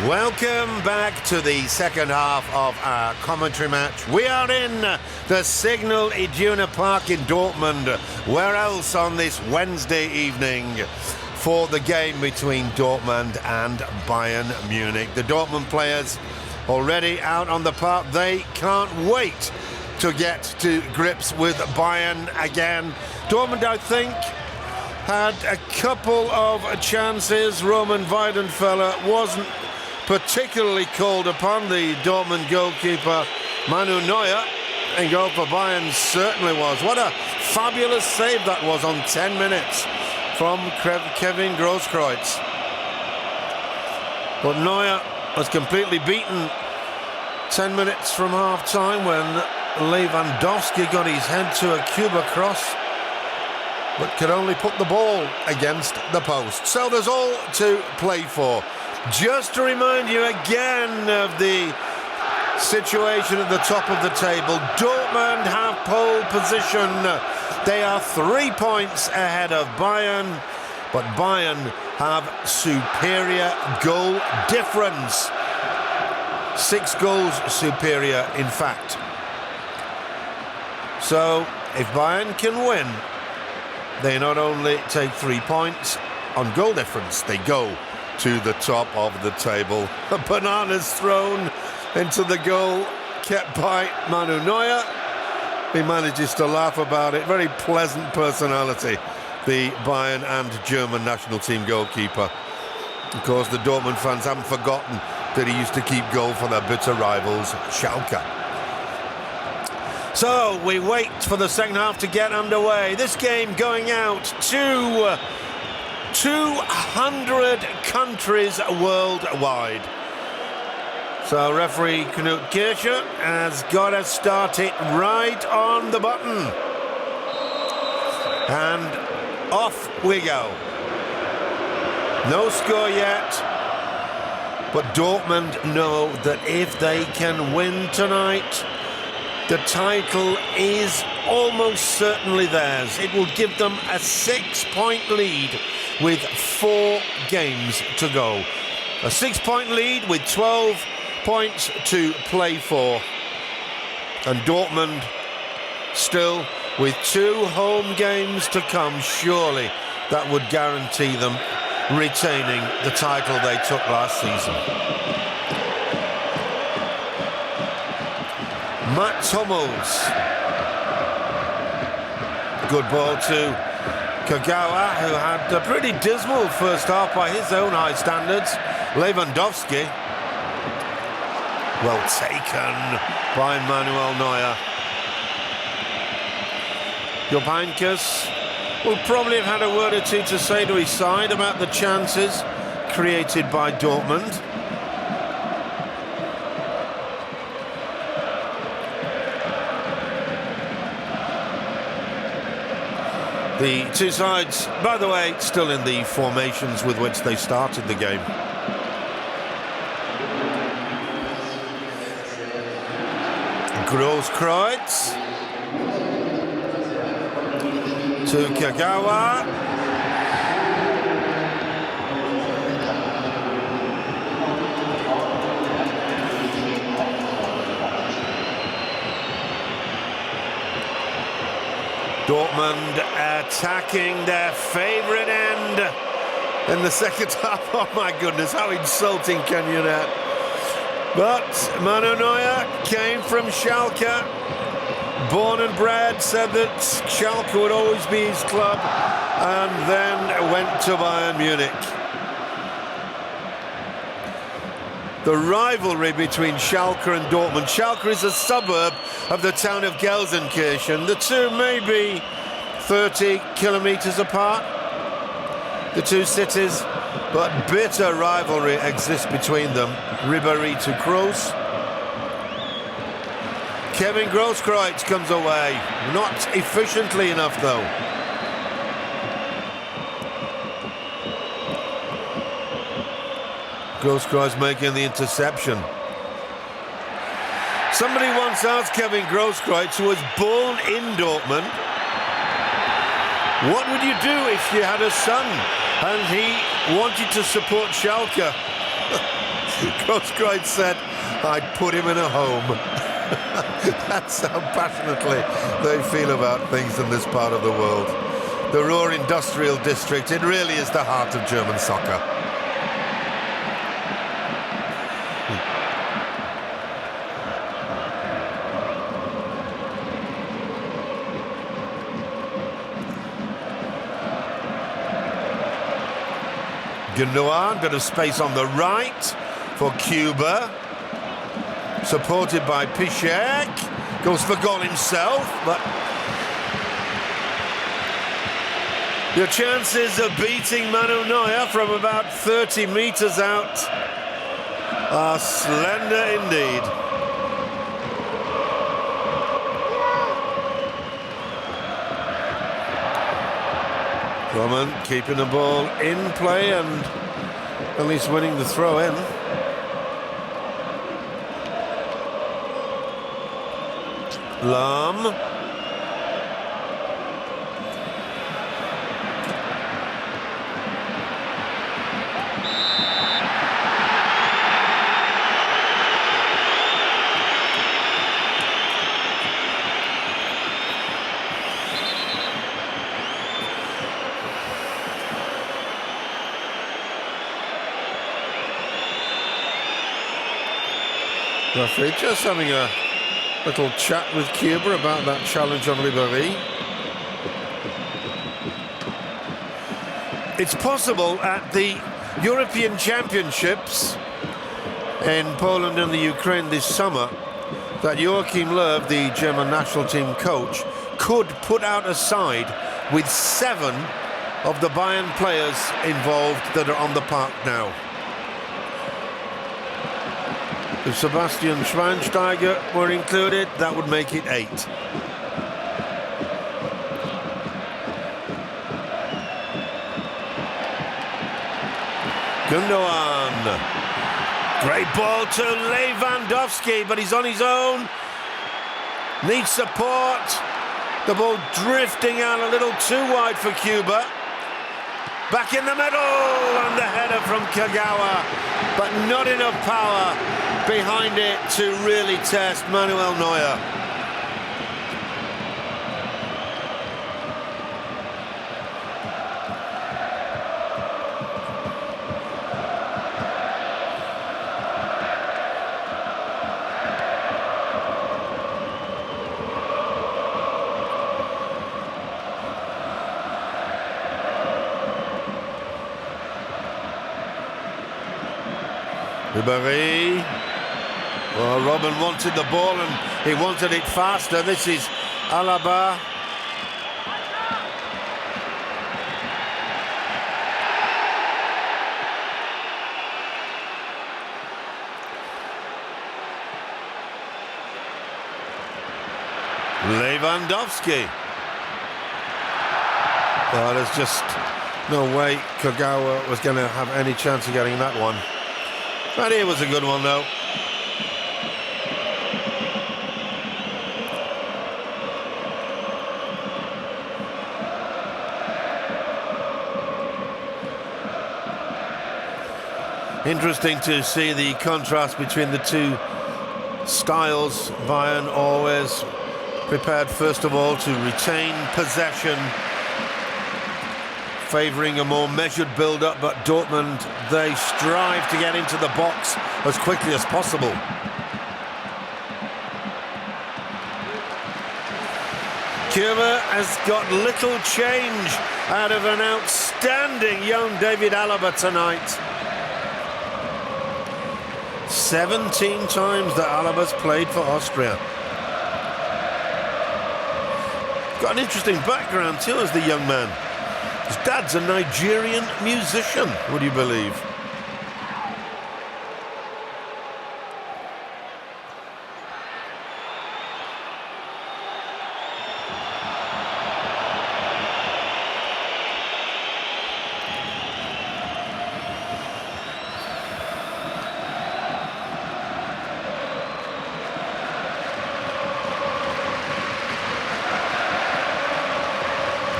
Welcome back to the second half of our commentary match. We are in the Signal Iduna Park in Dortmund. Where else on this Wednesday evening for the game between Dortmund and Bayern Munich. The Dortmund players already out on the park. They can't wait to get to grips with Bayern again. Dortmund, I think, had a couple of chances. Roman Weidenfeller wasn't particularly called upon. The Dortmund goalkeeper Manu Neuer in goal for Bayern certainly was. What a fabulous save that was on 10 minutes from Kevin Grosskreutz. But Neuer was completely beaten 10 minutes from half-time when Lewandowski got his head to a Cuba cross, but could only put the ball against the post. So there's all to play for. Just to remind you again of the situation at the top of the table, Dortmund have pole position. They are 3 points ahead of Bayern, but Bayern have superior goal difference. 6 goals superior, in fact. So, if Bayern can win, they not only take 3 points on goal difference, they go to the top of the table. A banana's thrown into the goal, kept by Manu Neuer. He manages to laugh about it. Very pleasant personality, the Bayern and German national team goalkeeper. Of course, the Dortmund fans haven't forgotten that he used to keep goal for their bitter rivals, Schalke. So we wait for the second half to get underway. This game going out to 200 countries worldwide. So referee Knut Kircher has got to start it right on the button. And off we go. No score yet, but Dortmund know that if they can win tonight, the title is almost certainly theirs. It will give them a 6-point lead with 4 games to go. A 6-point lead with 12 points to play for. And Dortmund still with 2 home games to come. Surely that would guarantee them retaining the title they took last season. Mats Hummels. Good ball to Kagawa, who had a pretty dismal first half by his own high standards. Lewandowski. Well taken by Manuel Neuer. Jupp Heynckes will probably have had a word or two to say to his side about the chances created by Dortmund. The two sides, by the way, still in the formations with which they started the game. Grosskreutz to Kagawa. Dortmund attacking their favourite end in the second half. Oh my goodness, how insulting can you not? But Manu Neuer came from Schalke, born and bred, said that Schalke would always be his club, and then went to Bayern Munich. The rivalry between Schalke and Dortmund. Schalke is a suburb of the town of Gelsenkirchen. The two may be 30 kilometres apart, the two cities, but bitter rivalry exists between them. Ribéry to Kroos. Kevin Grosskreutz comes away. Not efficiently enough, though. Grosskreutz making the interception. Somebody once asked Kevin Grosskreutz, who was born in Dortmund, what would you do if you had a son and he wanted to support Schalke? Grosskreutz said, "I'd put him in a home." That's how passionately they feel about things in this part of the world. The Ruhr Industrial District, it really is the heart of German soccer. Gundogan, bit of space on the right for Cuba. Supported by Piszczek. Goes for goal himself, but your chances of beating Manuel Neuer from about 30 metres out are slender indeed. Roman keeping the ball in play and at least winning the throw-in. Lahm. Referee just having a little chat with Cuba about that challenge on Ribéry. It's possible at the European Championships in Poland and the Ukraine this summer that Joachim Löw, the German national team coach, could put out a side with 7 of the Bayern players involved that are on the park now. If Sebastian Schweinsteiger were included, that would make it 8. Gundogan. Great ball to Lewandowski, but he's on his own. Needs support. The ball drifting out a little too wide for Cuba. Back in the middle, and the header from Kagawa, but not enough power behind it to really test Manuel Neuer. Ribéry. Well, Robin wanted the ball and he wanted it faster. This is Alaba. Lewandowski. Well, there's just no way Kagawa was going to have any chance of getting that one. That here was a good one, though. Interesting to see the contrast between the two styles. Bayern always prepared, first of all, to retain possession, favouring a more measured build-up, but Dortmund, they strive to get into the box as quickly as possible. Cuba has got little change out of an outstanding young David Alaba tonight. 17 times that Alaba's played for Austria. Got an interesting background too as the young man. His dad's a Nigerian musician, would you believe?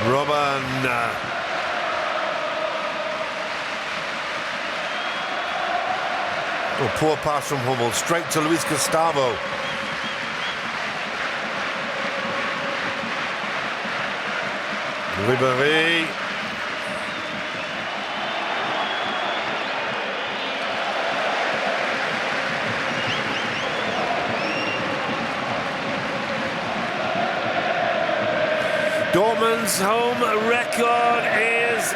Robin. Oh, poor pass from Hummel, straight to Luis Gustavo. Ribéry. Dortmund's home record is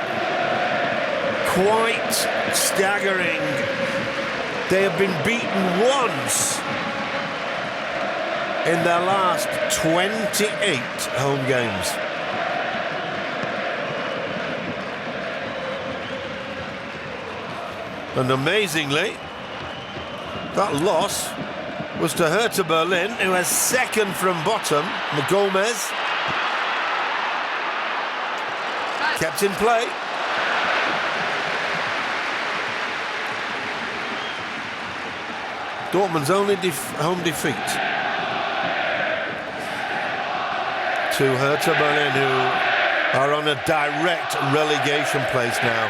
quite staggering. They have been beaten once in their last 28 home games. And amazingly, that loss was to Hertha Berlin, who has second from bottom. Gomez kept in play. Dortmund's only home defeat to Hertha Berlin, who are on a direct relegation place now.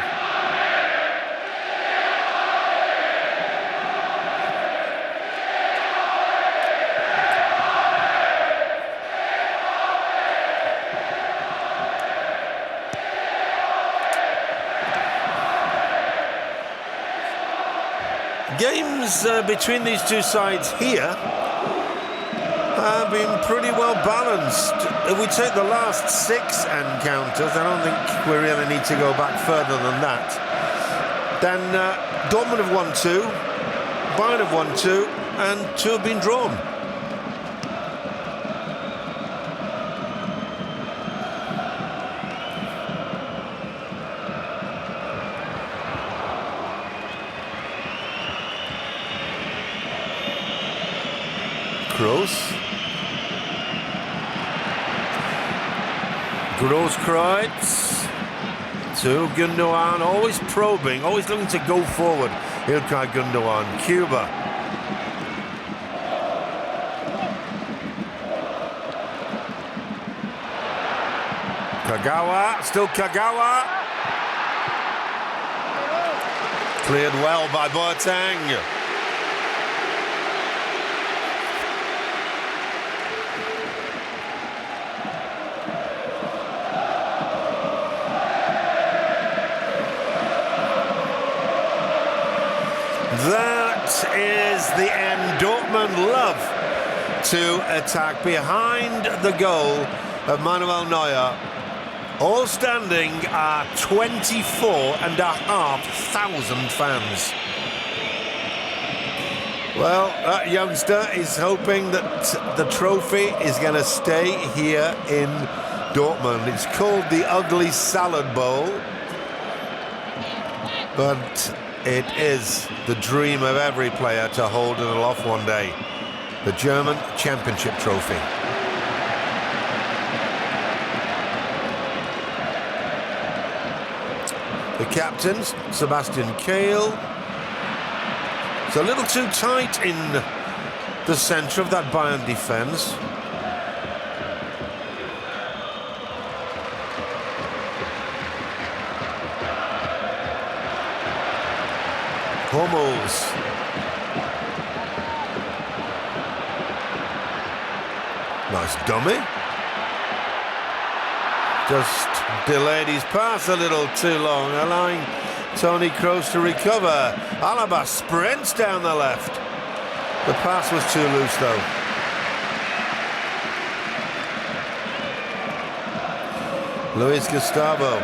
Games between these two sides here have been pretty well balanced. If we take the last 6 encounters, I don't think we really need to go back further than that. Then Dortmund have won 2, Bayern have won 2, and 2 have been drawn. Grosskreutz to Gundogan, always probing, always looking to go forward. Ilkay Gundogan, Cuba. Kagawa, still Kagawa. Cleared well by Boateng. That is the end. Dortmund love to attack behind the goal of Manuel Neuer. All standing are 24,500 fans. Well, that youngster is hoping that the trophy is going to stay here in Dortmund. It's called the Ugly Salad Bowl, but it is the dream of every player to hold it aloft one day. The German Championship trophy. The captains, Sebastian Kehl. It's a little too tight in the centre of that Bayern defence. Hummels. Nice dummy. Just delayed his pass a little too long, allowing Toni Kroos to recover. Alaba sprints down the left. The pass was too loose though. Luis Gustavo.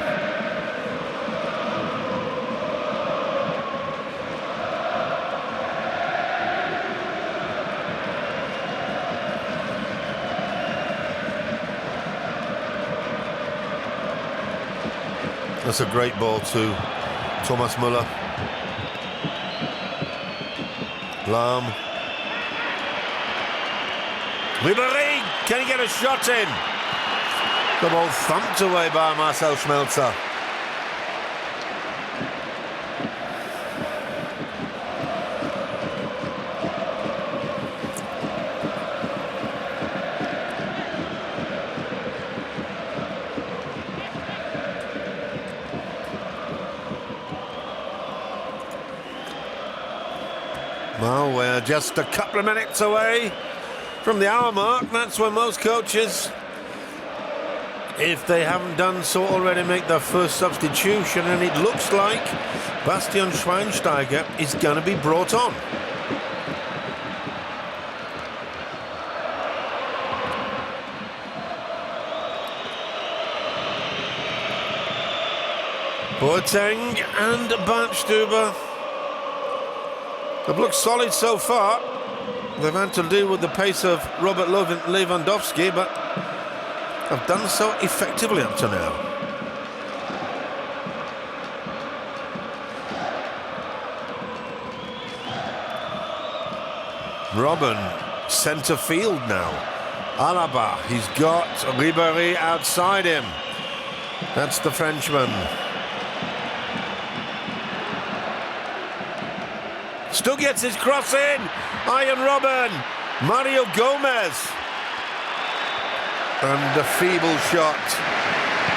That's a great ball to Thomas Müller. Lahm. Ribéry, can he get a shot in? The ball thumped away by Marcel Schmelzer. Well, we're just a couple of minutes away from the hour mark. That's when most coaches, if they haven't done so already, make their first substitution, and it looks like Bastian Schweinsteiger is going to be brought on. Boateng and Bartstuber have looked solid so far. They've had to deal with the pace of Robert Lewandowski, but have done so effectively up to now. Robben, centre field now. Alaba, he's got Ribéry outside him. That's the Frenchman. Still gets his cross in. Iron Robben. Mario Gomez. And a feeble shot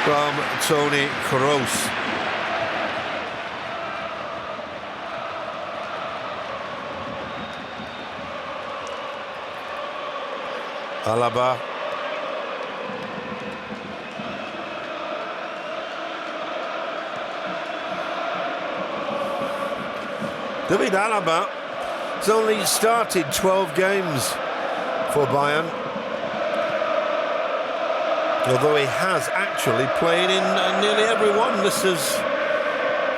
from Toni Kroos. Alaba. David Alaba has only started 12 games for Bayern, although he has actually played in nearly every one. This is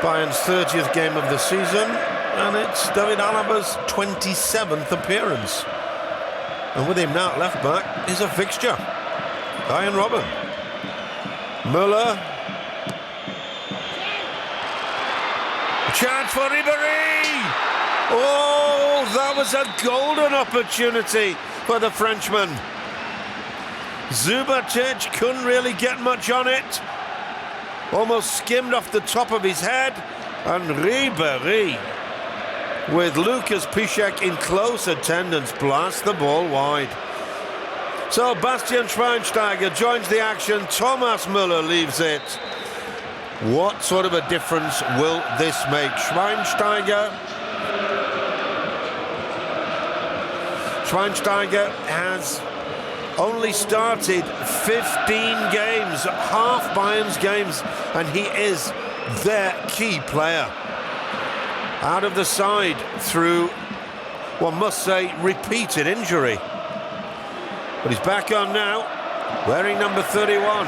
Bayern's 30th game of the season, and it's David Alaba's 27th appearance. And with him now at left back is a fixture. Iron Robben. Müller. Chance for Ribéry! Oh, that was a golden opportunity for the Frenchman. Zubacic couldn't really get much on it. Almost skimmed off the top of his head. And Ribéry, with Lucas Piszczek in close attendance, blasts the ball wide. So Bastian Schweinsteiger joins the action. Thomas Müller leaves it. What sort of a difference will this make? Schweinsteiger has only started 15 games, half Bayern's games, and he is their key player. Out of the side through, one must say, repeated injury. But he's back on now, wearing number 31.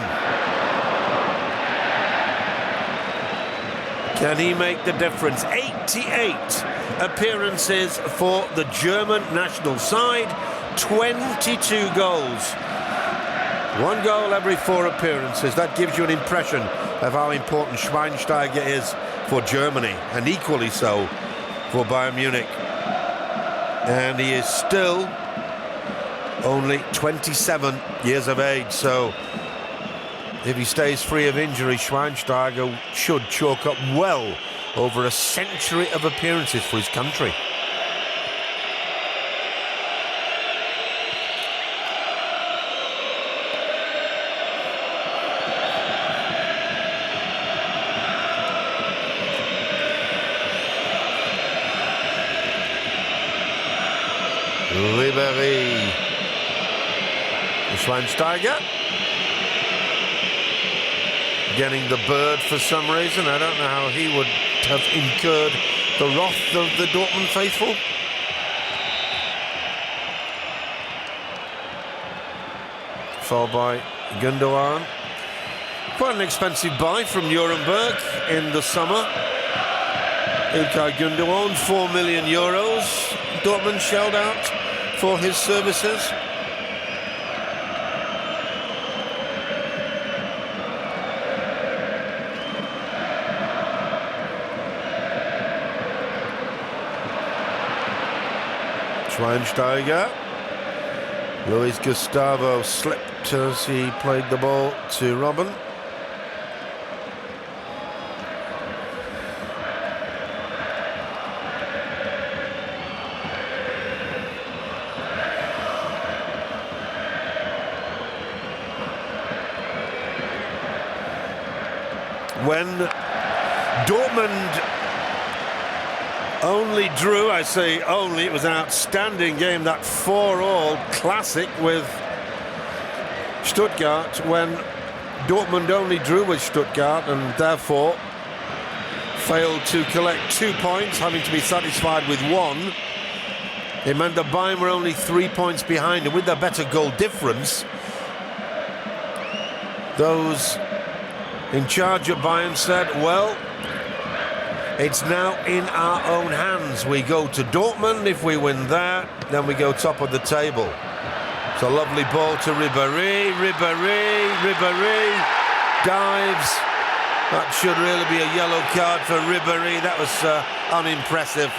Can he make the difference? 88 appearances for the German national side, 22 goals. 1 goal every 4 appearances. That gives you an impression of how important Schweinsteiger is for Germany, and equally so for Bayern Munich. And he is still only 27 years of age, so if he stays free of injury, Schweinsteiger should chalk up well over a century of appearances for his country. Ribéry. Schweinsteiger. Getting the bird for some reason. I don't know how he would have incurred the wrath of the Dortmund faithful. Followed by Gundogan. Quite an expensive buy from Nuremberg in the summer. Ilkay Gundogan, €4 million. Dortmund shelled out for his services. Schweinsteiger. Luis Gustavo slipped as he played the ball to Robben. When Dortmund Only drew, I say only. It was an outstanding game, that 4-4 classic with Stuttgart, when Dortmund only drew with Stuttgart and therefore failed to collect 2 points, having to be satisfied with 1. It meant that Bayern were only 3 points behind, and with their better goal difference, those in charge of Bayern said, well, it's now in our own hands. We go to Dortmund. If we win there, then we go top of the table. It's a lovely ball to Ribéry. Ribéry dives. That should really be a yellow card for Ribéry. That was unimpressive.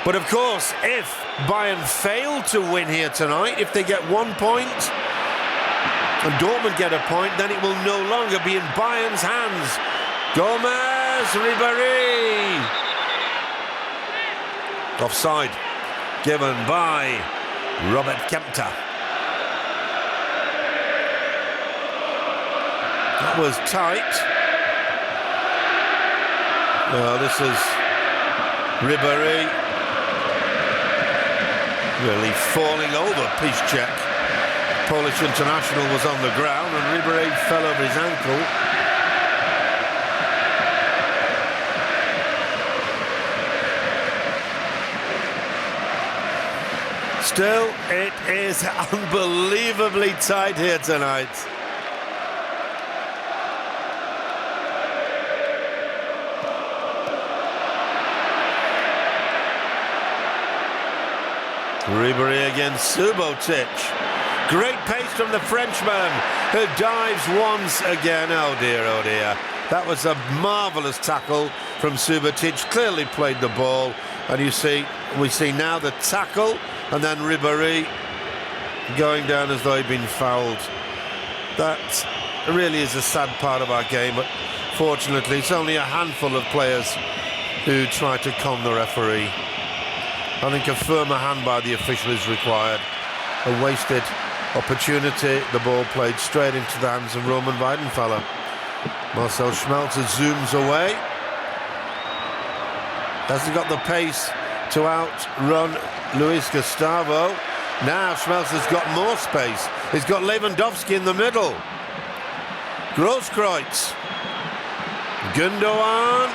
But of course, if Bayern fail to win here tonight, if they get 1 point and Dortmund get a point, then it will no longer be in Bayern's hands. Gomez, Ribéry. Offside given by Robert Kempter. That was tight. Well, this is Ribéry really falling over Piszczek. Polish international was on the ground and Ribéry fell over his ankle. Still, it is unbelievably tight here tonight. Ribéry against Subotic. Great pace from the Frenchman, who dives once again. Oh dear, oh dear. That was a marvellous tackle from Subotic. Clearly played the ball, and we see now the tackle, and then Ribéry going down as though he'd been fouled. That really is a sad part of our game, but fortunately it's only a handful of players who try to con the referee. I think a firmer hand by the official is required. A wasted opportunity. The ball played straight into the hands of Roman Weidenfeller. Marcel Schmelzer zooms away. Hasn't got the pace to outrun Luis Gustavo. Now Schmelzer's got more space. He's got Lewandowski in the middle. Grosskreutz. Gundogan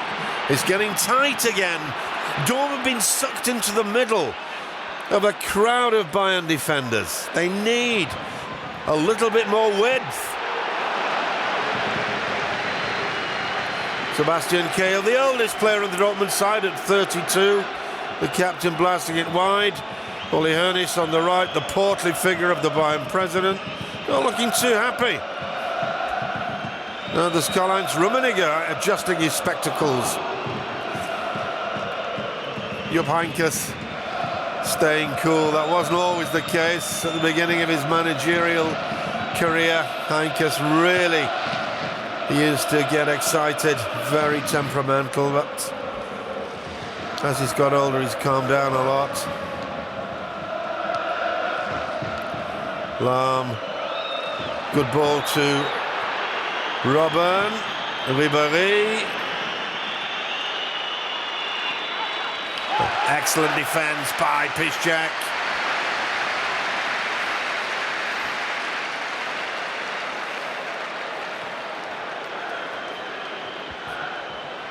is getting tight again. Dortmund have been sucked into the middle of a crowd of Bayern defenders. They need a little bit more width. Sebastian Kehl, the oldest player on the Dortmund side at 32. The captain blasting it wide. Uli Hoeneß on the right, the portly figure of the Bayern president. Not looking too happy. Now there's Karl-Heinz Rummenigge adjusting his spectacles. Jupp Heynckes staying cool. That wasn't always the case at the beginning of his managerial career. Heynckes really used to get excited, very temperamental, but as he's got older, he's calmed down a lot. Lahm, good ball to Robben, Ribéry. Excellent defence by Piszczek.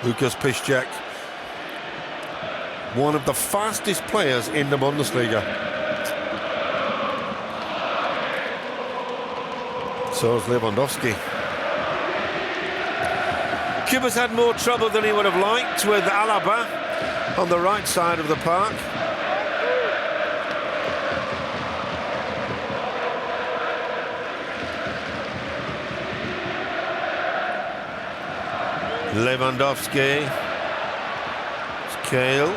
Lukas Piszczek, one of the fastest players in the Bundesliga. So is Lewandowski. Cuba's had more trouble than he would have liked with Alaba on the right side of the park. Lewandowski. It's Kehl.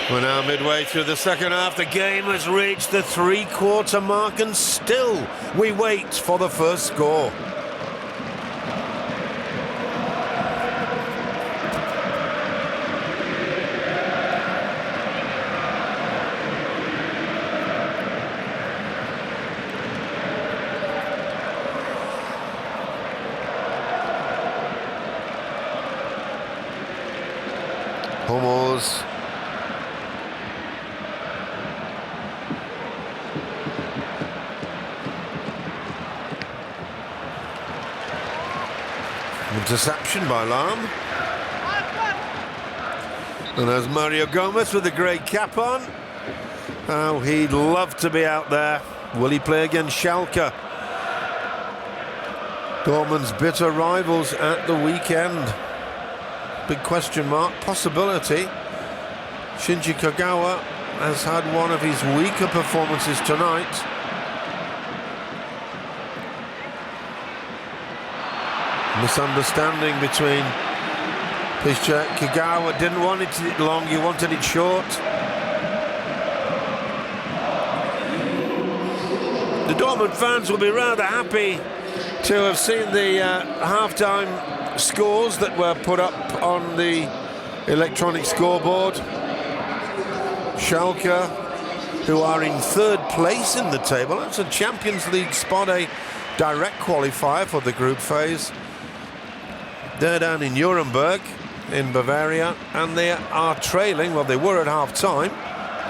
We're now midway through the second half. The game has reached the three-quarter mark and still we wait for the first score. was. Interception by Lahm. And there's Mario Gomez with the grey cap on. Oh, he'd love to be out there. Will he play against Schalke? Dortmund's bitter rivals at the weekend. Big question mark, possibility. Shinji Kagawa has had one of his weaker performances tonight. Misunderstanding between Piszczek. Kagawa didn't want it long, he wanted it short. The Dortmund fans will be rather happy to have seen the half-time scores that were put up on the electronic scoreboard. Schalke, who are in third place in the table, that's a Champions League spot, a direct qualifier for the group phase. They're down in Nuremberg in Bavaria, and they are trailing, well, they were at half-time,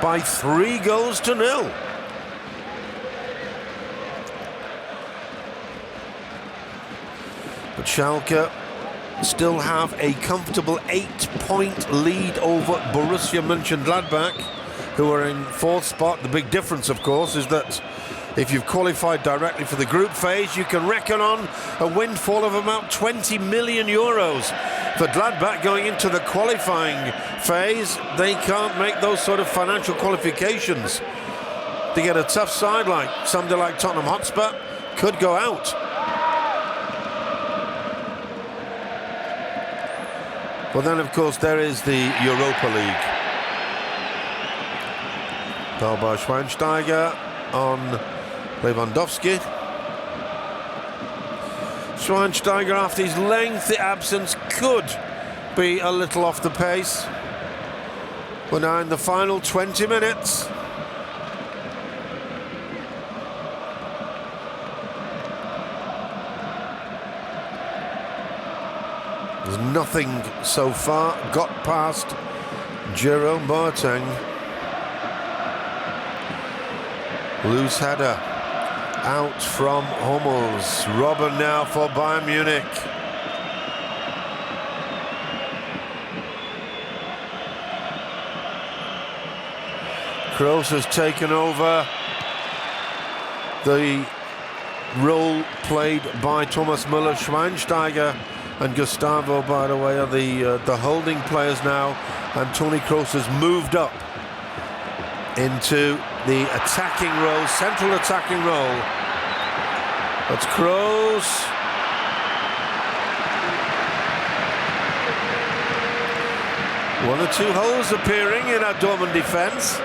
by 3-0. But Schalke still have a comfortable 8-point lead over Borussia Mönchengladbach, who are in fourth spot. The big difference, of course, is that if you've qualified directly for the group phase, you can reckon on a windfall of about 20 million euros. For Gladbach going into the qualifying phase, they can't make those sort of financial qualifications. They get a tough side like somebody like Tottenham Hotspur, could go out. Well, then, of course, there is the Europa League. Ball by Schweinsteiger on Lewandowski. Schweinsteiger, after his lengthy absence, could be a little off the pace. We're now in the final 20 minutes. There's nothing so far got past Jerome Boateng. Loose header out from Hummels. Robben now for Bayern Munich. Kroos has taken over the role played by Thomas Müller. Schweinsteiger and Gustavo, by the way, are the holding players now, and Toni Kroos has moved up into the attacking role, central attacking role. That's Kroos. One or two holes appearing in our Dortmund defence.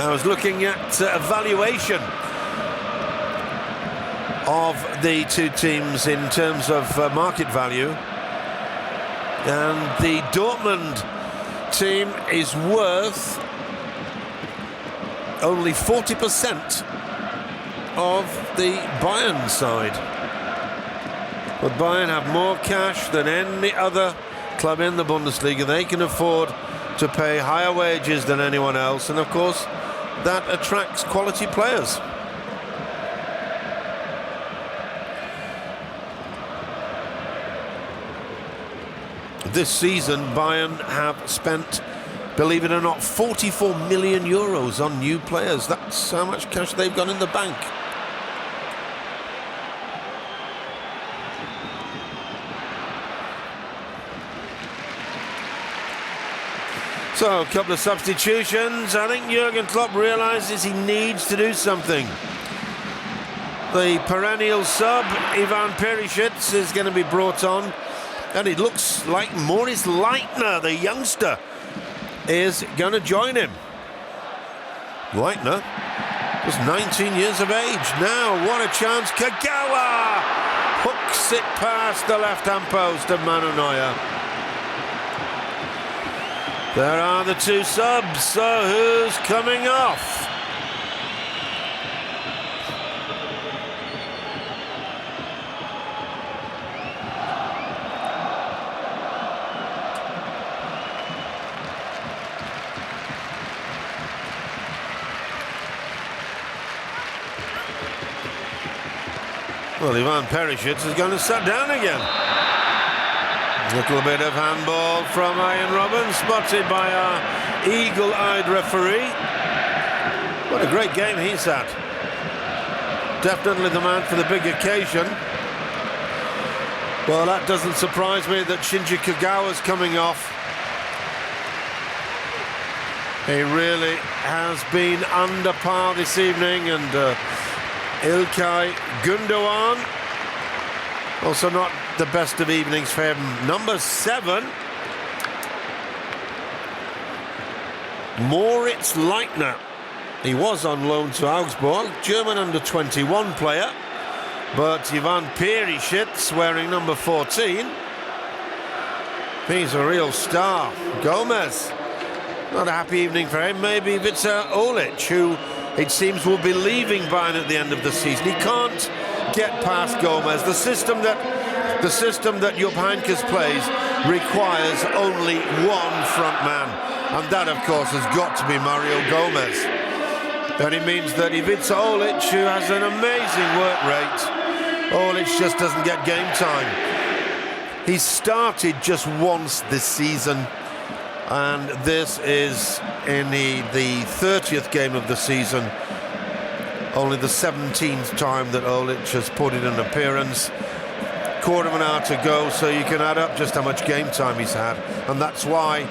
I was looking at evaluation of the two teams in terms of market value, and the Dortmund team is worth only 40% of the Bayern side. But Bayern have more cash than any other club in the Bundesliga. They can afford to pay higher wages than anyone else, and of course that attracts quality players. This season, Bayern have spent, believe it or not, 44 million euros on new players. That's how much cash they've got in the bank. So, a couple of substitutions. I think Jurgen Klopp realises he needs to do something. The perennial sub, Ivan Perisic, is going to be brought on. And it looks like Maurice Leitner, the youngster, is going to join him. Leitner was 19 years of age. Now, what a chance. Kagawa hooks it past the left-hand post of Manu Neuer. There are the two subs, so who's coming off? Well, Ivan Perisic is going to sit down again. A little bit of handball from Ian Robin, spotted by our eagle-eyed referee. What a great game he's had. Definitely the man for the big occasion. Well, that doesn't surprise me that Shinji Kagawa's coming off. He really has been under par this evening, and İlkay Gündoğan, also not the best of evenings for him. Number 7, Moritz Leitner. He was on loan to Augsburg, German under-21 player. But Ivan Perisic, wearing number 14, he's a real star. Gomez, not a happy evening for him. Maybe Ivica Olic, who it seems will be leaving Bayern at the end of the season. He can't get past Gomez. The system that Jupp Heynckes plays requires only one front man, and that, of course, has got to be Mario Gomez. And it means that Ivica Olic, who has an amazing work rate, Olic just doesn't get game time. He's started just once this season, and this is in the 30th game of the season. Only the 17th time that Olic has put in an appearance. Quarter of an hour to go, so you can add up just how much game time he's had, and that's why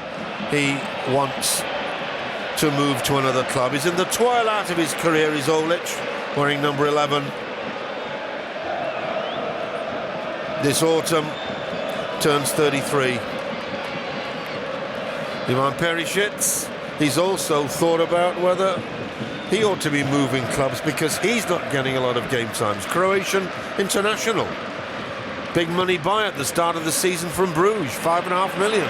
he wants to move to another club. He's in the twilight of his career, is Olic, wearing number 11. This autumn turns 33. Ivan Perisic, he's also thought about whether he ought to be moving clubs because he's not getting a lot of game times. Croatian international. Big money buy at the start of the season from Bruges, $5.5 million.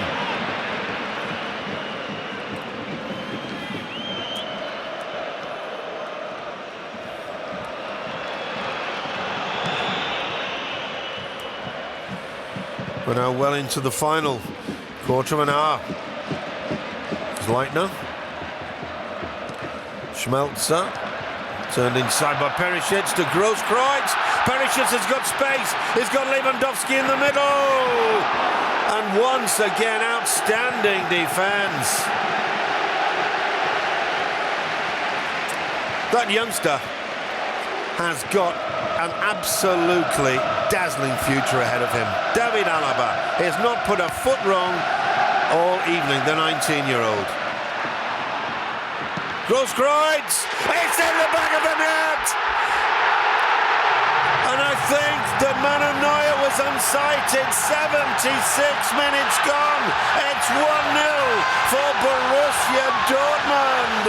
We're now well into the final quarter of an hour. Leitner, Schmelzer, turned inside by Perisic to Grosskreutz. Perisic has got space. He's got Lewandowski in the middle, and once again, outstanding defence. That youngster has got an absolutely dazzling future ahead of him. David Alaba has not put a foot wrong all evening, the 19-year-old. Grosskreutz, it's in the back of the net! And I think that Manuel Neuer was unsighted. 76 minutes gone. It's 1-0 for Borussia Dortmund.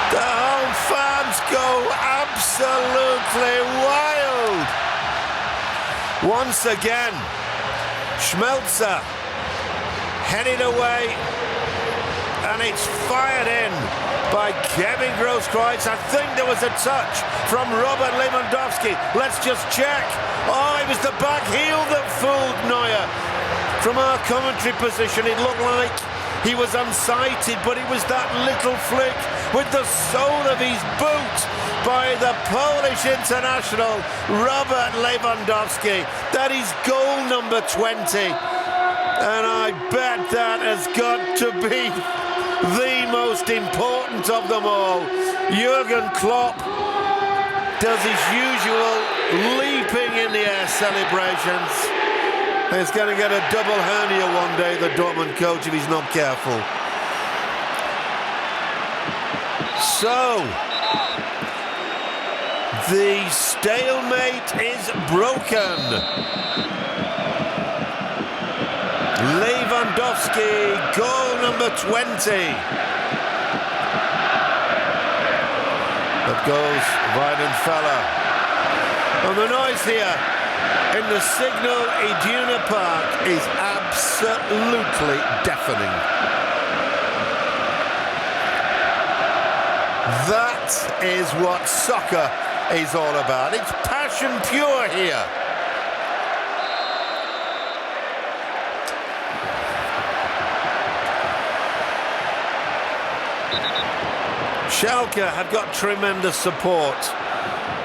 The home fans go absolutely wild. Once again, Schmelzer headed away, and it's fired in by Kevin Grosskreutz. I think there was a touch from Robert Lewandowski. Let's just check. Oh, it was the back heel that fooled Neuer. From our commentary position, it looked like he was unsighted, but it was that little flick with the sole of his boot by the Polish international Robert Lewandowski. That is goal number 20. And I bet that has got to be the most important of them all. Jurgen Klopp does his usual leaping in the air celebrations. He's going to get a double hernia one day, the Dortmund coach, if he's not careful. So, the stalemate is broken. Lewandowski, goal number 20. That goes Weidenfeller. And the noise here in the Signal Iduna Park is absolutely deafening. That is what soccer is all about. It's passion pure here. Schalke have got tremendous support.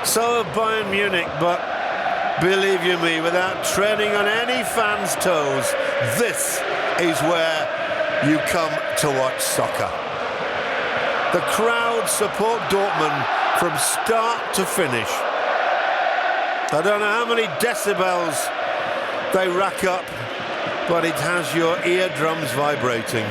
So have Bayern Munich, but believe you me, without treading on any fan's toes, this is where you come to watch soccer. The crowd support Dortmund from start to finish. I don't know how many decibels they rack up, but it has your eardrums vibrating.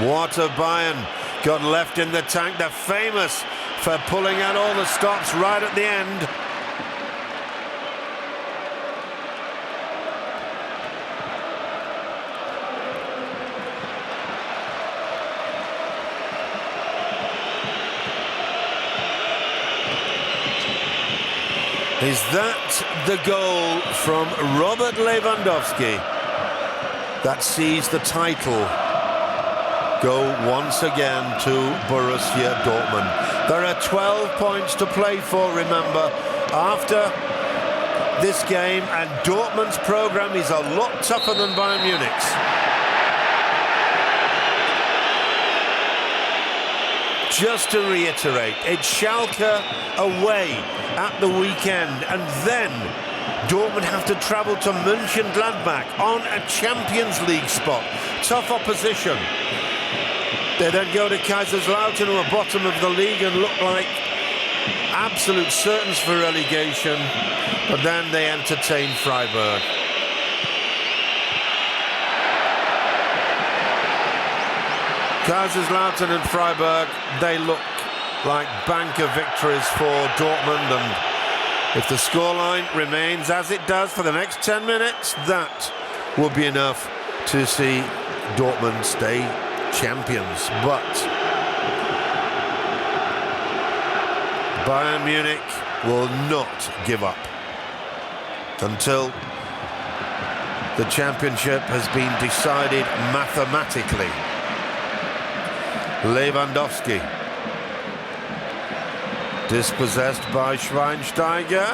What have Bayern got left in the tank? They're famous for pulling out all the stops right at the end. Is that the goal from Robert Lewandowski that sees the title go once again to Borussia Dortmund? There are 12 points to play for, remember, after this game, and Dortmund's programme is a lot tougher than Bayern Munich's. Just to reiterate, it's Schalke away at the weekend, and then Dortmund have to travel to Mönchengladbach on a Champions League spot. Tough opposition. They then go to Kaiserslautern, who are bottom of the league and look like absolute certains for relegation, but then they entertain Freiburg. Kaiserslautern and Freiburg, they look like banker victories for Dortmund, and if the scoreline remains as it does for the next 10 minutes, that will be enough to see Dortmund stay champions. But Bayern Munich will not give up until the championship has been decided mathematically. Lewandowski, dispossessed by Schweinsteiger.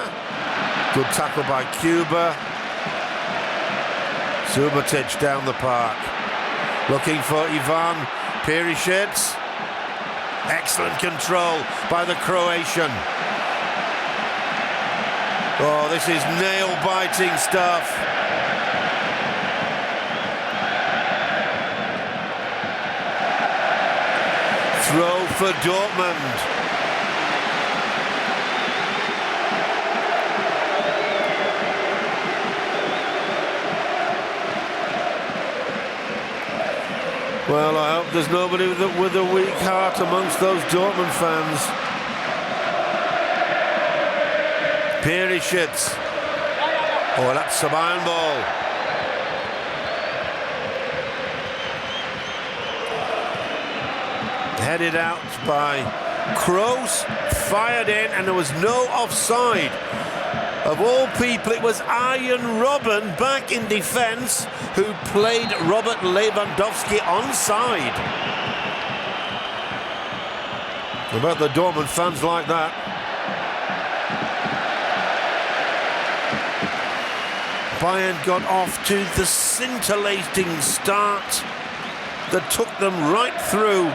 Good tackle by Kuba. Subotic down the park, looking for Ivan Perisic. Excellent control by the Croatian. Oh, this is nail-biting stuff. Throw for Dortmund. Well, I hope there's nobody with a weak heart amongst those Dortmund fans. Perisic. Oh, that's a Bayern ball. Headed out by Kroos, fired in, and there was no offside. Of all people, it was Arjen Robben back in defence who played Robert Lewandowski onside. I bet the Dortmund fans like that. Bayern got off to the scintillating start that took them right through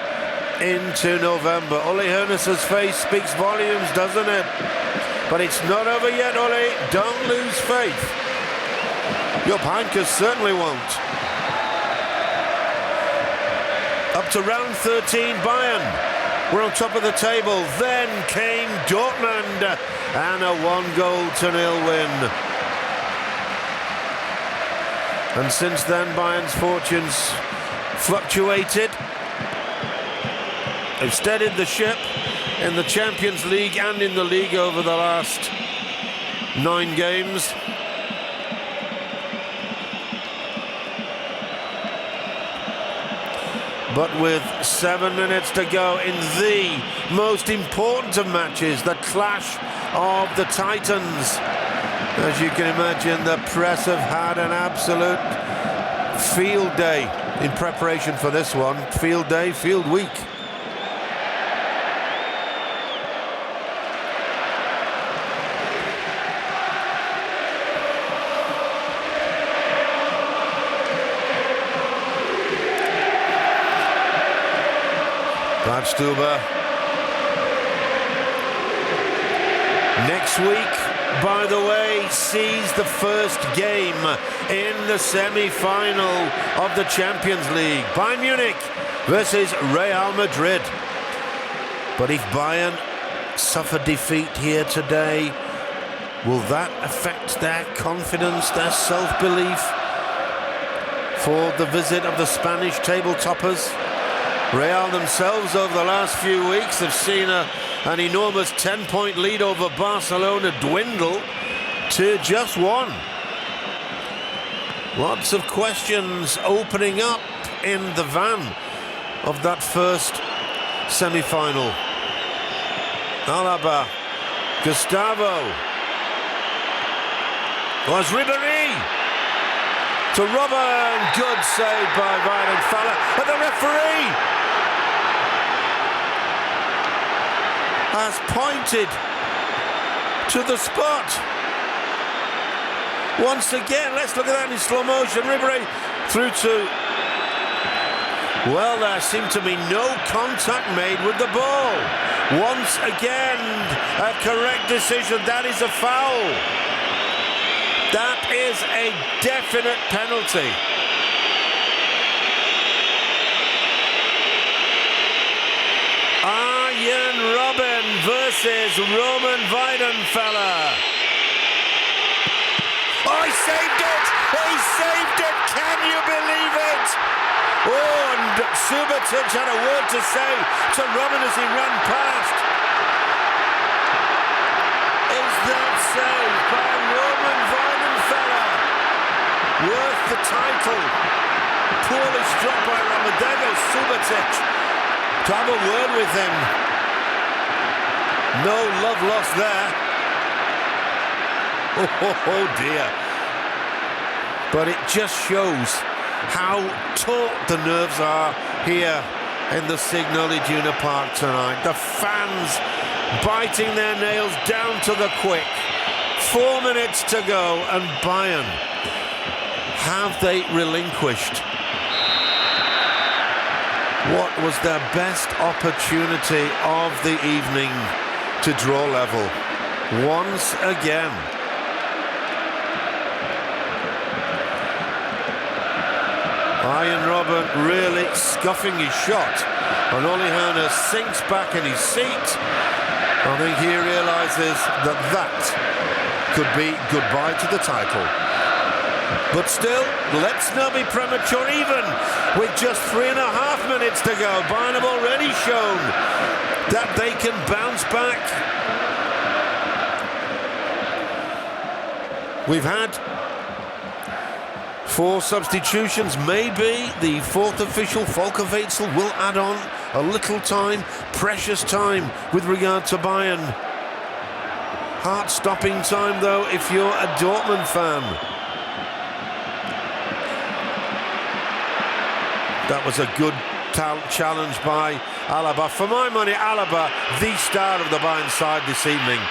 into November. Uli Hoeneß's face speaks volumes, doesn't it? But it's not over yet, Uli. Don't lose faith. Jupp Heynckes certainly won't. Up to round 13, Bayern were on top of the table. Then came Dortmund and a 1-0 win. And since then, Bayern's fortunes fluctuated. They've steadied the ship in the Champions League and in the league over the last 9 games. But with 7 minutes to go in the most important of matches, the clash of the Titans. As you can imagine, the press have had an absolute field day in preparation for this one. Field day, field week. Badstuber. Next week, by the way, sees the first game in the semi-final of the Champions League. Bayern Munich versus Real Madrid. But if Bayern suffer defeat here today, will that affect their confidence, their self-belief for the visit of the Spanish table toppers? Real themselves over the last few weeks have seen an enormous 10-point lead over Barcelona dwindle to just one. Lots of questions opening up in the van of that first semi-final. Alaba, Gustavo, was Ribéry to Robben, good save by Weidenfeller, and the referee has pointed to the spot. Once again, let's look at that in slow motion. Ribéry through to... Well, there seemed to be no contact made with the ball. Once again, a correct decision. That is a foul. That is a definite penalty. Arjen Robben versus Roman Weidenfeller. Oh, he saved it! He saved it! Can you believe it? Oh, and Subotic had a word to say to Robben as he ran past. Is that save by Roman Weidenfeller worth the title? Poorly struck by Robben. There goes Subotic to have a word with him. No love lost there. Oh dear. But it just shows how taut the nerves are here in the Signal Iduna Park tonight. The fans biting their nails down to the quick. 4 minutes to go, and Bayern, have they relinquished what was their best opportunity of the evening to draw level once again? Arjen Robben really scuffing his shot, and Ole Werner sinks back in his seat. I think he realises that that could be goodbye to the title. But still, let's not be premature. Even with just 3.5 minutes to go, Bayern have already shown that they can bounce back. We've had 4 substitutions. Maybe the fourth official, Volker Wetzel, will add on a little time, precious time with regard to Bayern. Heart-stopping time, though, if you're a Dortmund fan. That was a good challenge by Alaba. For my money, Alaba, the star of the Bayern side this evening.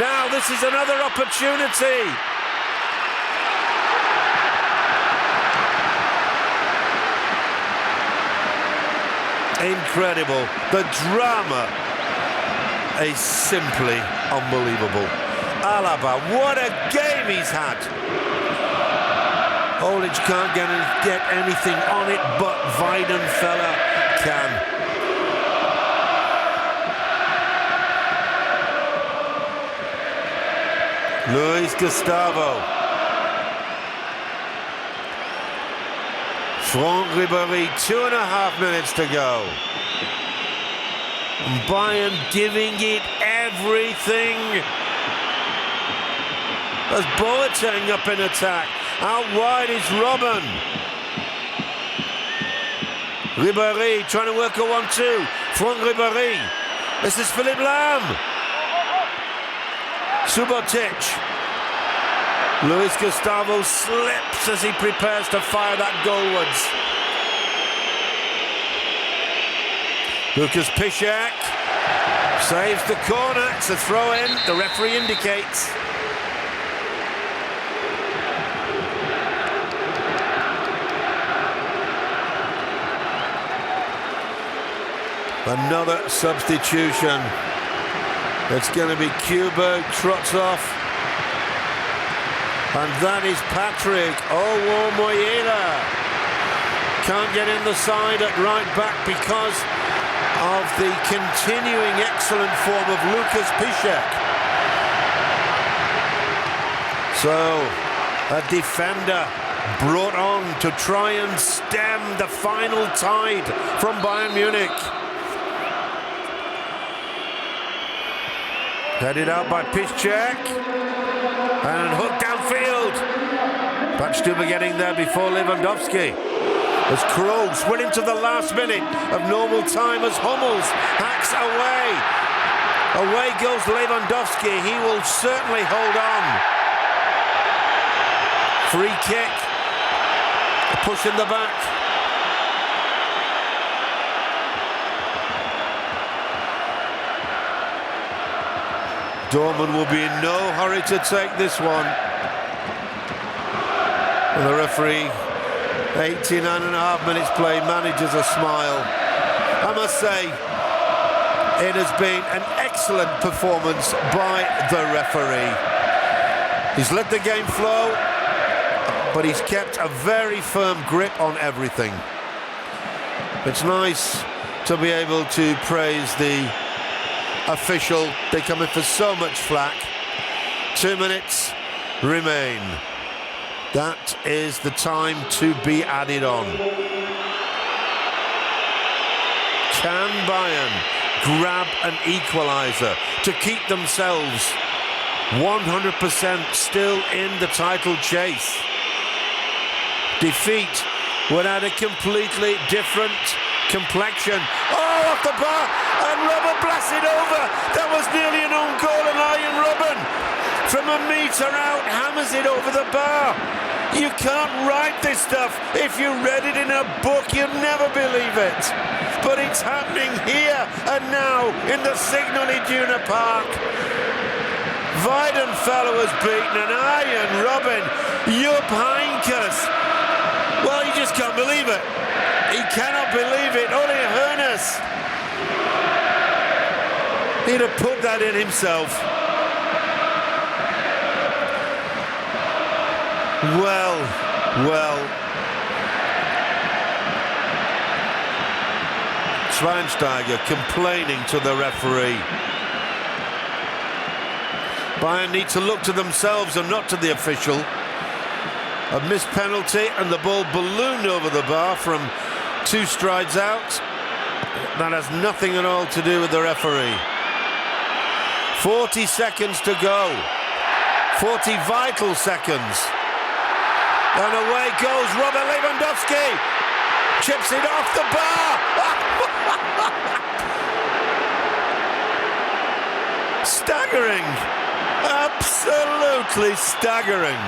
Now, this is another opportunity. Incredible. The drama is simply unbelievable. Alaba, what a game he's had. Olic can't get anything on it, but Weidenfeller can. Luis Gustavo. Franck Ribéry, 2.5 minutes to go. And Bayern giving it everything. As Boateng up in attack. Out wide is Robben. Ribéry trying to work a 1-2. Franck Ribéry. This is Philippe Lam. Subotic. Luis Gustavo slips as he prepares to fire that goalwards. Lucas Piszczek saves the corner. It's a throw in. The referee indicates. Another substitution. It's going to be Kubo, trots off. And that is Patrick Owomoyela. Can't get in the side at right back because of the continuing excellent form of Lucas Piszczek. So, a defender brought on to try and stem the final tide from Bayern Munich. Headed out by Piszczek. And hooked downfield. Matchday getting there before Lewandowski. As Kroos went into the last minute of normal time as Hummels hacks away. Away goes Lewandowski. He will certainly hold on. Free kick. A push in the back. Dortmund will be in no hurry to take this one. And the referee, 89.5 minutes played, manages a smile. I must say, it has been an excellent performance by the referee. He's let the game flow, but he's kept a very firm grip on everything. It's nice to be able to praise the official. They come in for so much flack. 2 minutes remain. That is the time to be added on. Can Bayern grab an equaliser to keep themselves 100% still in the title chase? Defeat would add a completely different complexion. Oh, off the bar, and Robben blasts it over. That was nearly an own goal, and Arjen Robben, from a metre out, hammers it over the bar. You can't write this stuff. If you read it in a book, you'd never believe it. But it's happening here and now in the Signal Iduna Park. Weidenfeller was beaten, and Arjen Robben, Jupp Heynckes. Well, you just can't believe it. He cannot believe it. Uli Hoeneß, he'd have put that in himself. Well. Schweinsteiger complaining to the referee. Bayern need to look to themselves and not to the official. A missed penalty and the ball ballooned over the bar from 2 strides out. That has nothing at all to do with the referee. 40 seconds to go. 40 vital seconds. And away goes Robert Lewandowski. Chips it off the bar. Staggering. Absolutely staggering.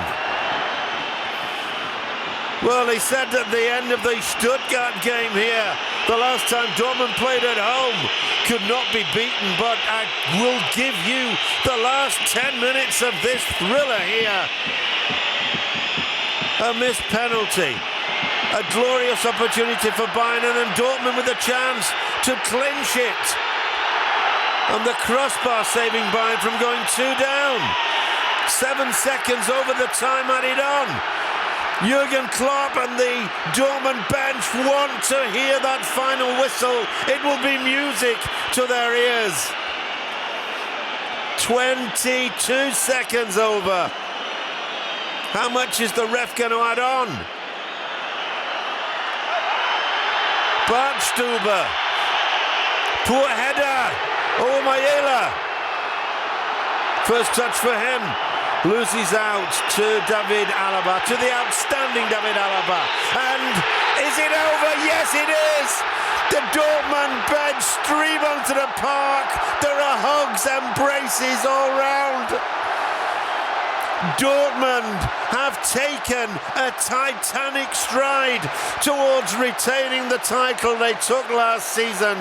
Well, he said at the end of the Stuttgart game here, the last time Dortmund played at home, could not be beaten, but I will give you the last 10 minutes of this thriller here. A missed penalty, a glorious opportunity for Bayern, and then Dortmund with a chance to clinch it. And the crossbar saving Bayern from going 2 down. 7 seconds over the time added on. Jurgen Klopp and the Dortmund bench want to hear that final whistle. It will be music to their ears. 22 seconds over. How much is the ref going to add on? Bartstuber. Poor header. Owomoyela. First touch for him. Loses out to David Alaba, to the outstanding David Alaba. And is it over? Yes, it is. Dortmund bench stream onto the park. There are hugs, embraces all round. Dortmund have taken a titanic stride towards retaining the title they took last season.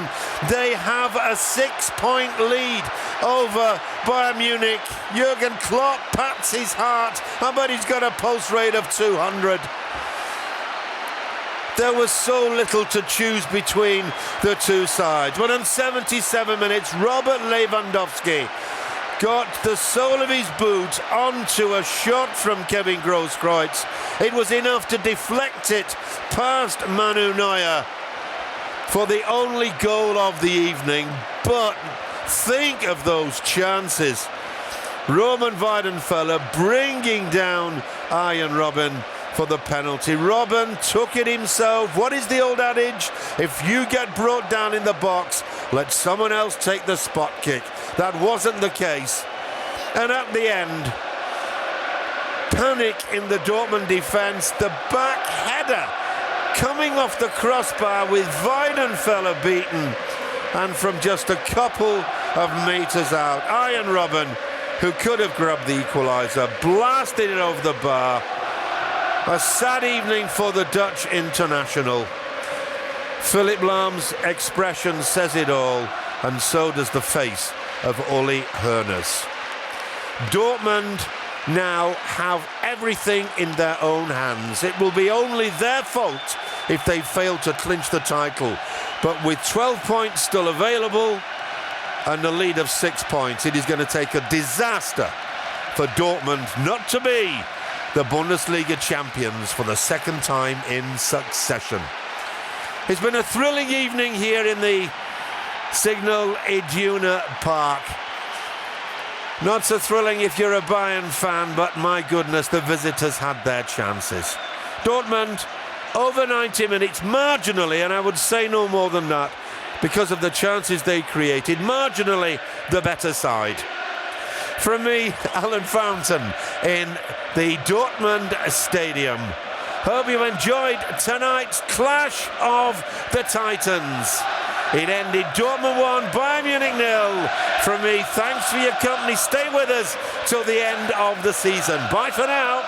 They have a 6-point lead over Bayern Munich. Jurgen Klopp pats his heart. I bet he's got a pulse rate of 200. There was so little to choose between the two sides. But in 77 minutes, Robert Lewandowski got the sole of his boot onto a shot from Kevin Grosskreutz. It was enough to deflect it past Manu Neuer for the only goal of the evening. But think of those chances. Roman Weidenfeller bringing down Arjen Robben for the penalty. Robben took it himself. What is the old adage? If you get brought down in the box, let someone else take the spot kick. That wasn't the case. And at the end, panic in the Dortmund defence. The back header coming off the crossbar with Weidenfeller beaten. And from just a couple of metres out, Arjen Robben, who could have grabbed the equaliser, blasted it over the bar. A sad evening for the Dutch international. Philip Lahm's expression says it all, and so does the face of Uli Hoeneß. Dortmund now have everything in their own hands. It will be only their fault if they fail to clinch the title. But with 12 points still available and a lead of 6 points, it is going to take a disaster for Dortmund not to be the Bundesliga champions for the second time in succession. It's been a thrilling evening here in the Signal Iduna Park. Not so thrilling if you're a Bayern fan, but my goodness, the visitors had their chances. Dortmund, over 90 minutes, marginally, and I would say no more than that, because of the chances they created, marginally the better side. From me, Alan Fountain, in the Dortmund Stadium. Hope you enjoyed tonight's clash of the Titans. It ended Dortmund 1, Bayern Munich 0. From me, thanks for your company. Stay with us till the end of the season. Bye for now.